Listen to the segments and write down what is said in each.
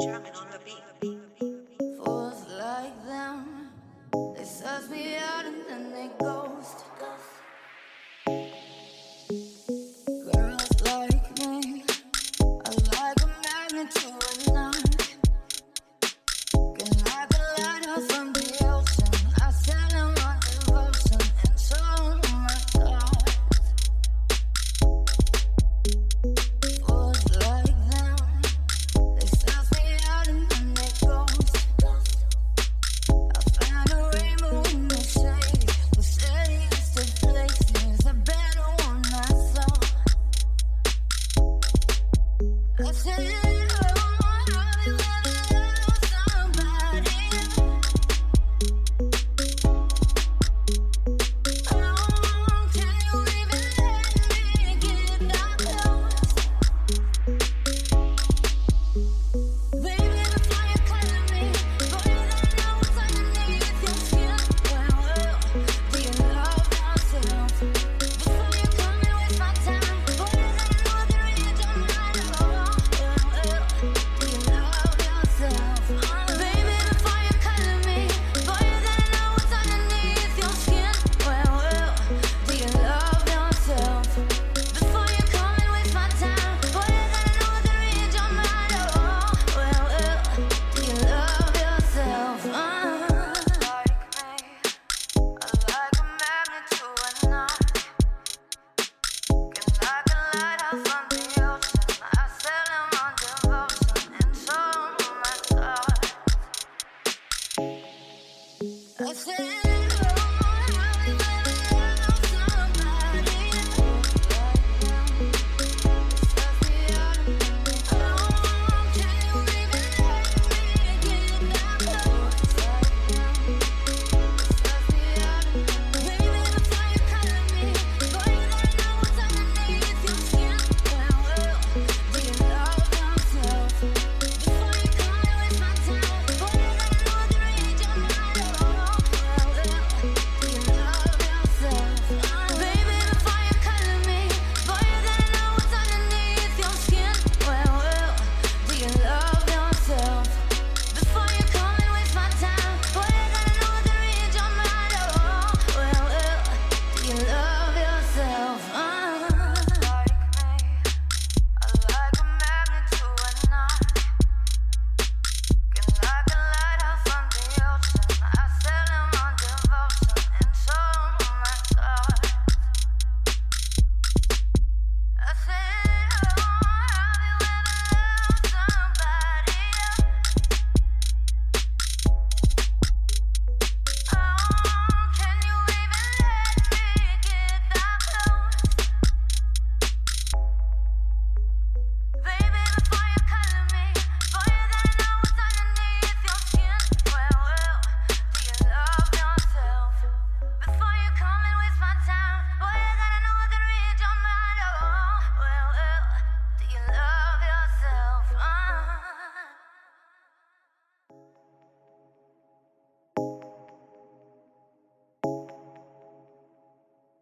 Jamming on the beat. Fools like them, they suss me out and then they ghost. Girls like me are like a magnet to a knot. Can like a lighthouse from the ocean. I sell them on devotion and so my thoughts. Fools like them, they suss me out and then they ghost. I found a rainbow in the shade. The steadiest of places, a better one I saw. I said,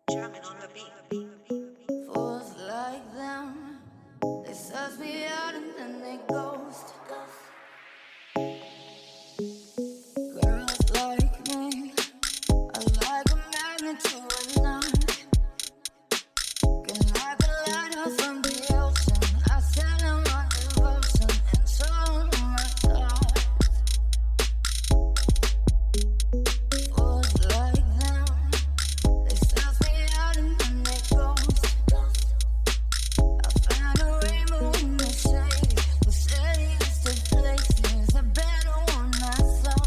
Jamming on the beat. fools like them, they suss me out and then they ghost. Girls like me are like a magnet to a knot. Can like a lighthouse from the ocean. I sell them on devotion and so my thoughts. Fools like them, they suss me out and then they ghost. I found a rainbow in the shade. The steadiest of places, a better one I saw.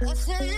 I said,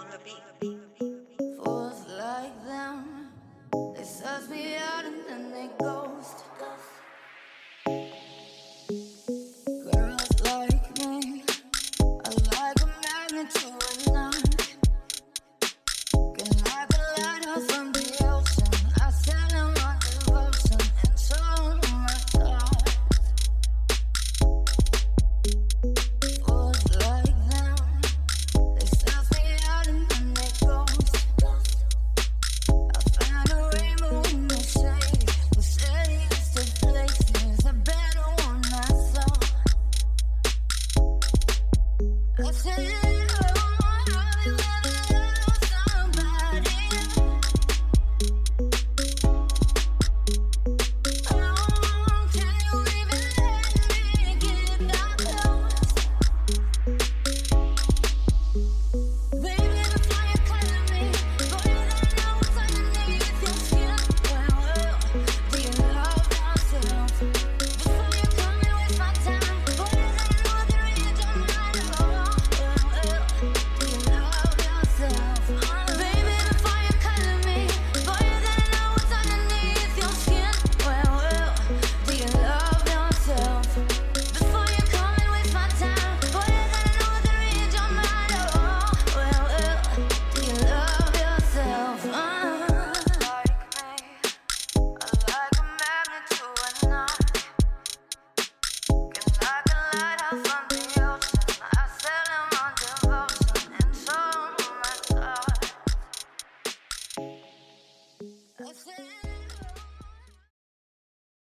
on the beat.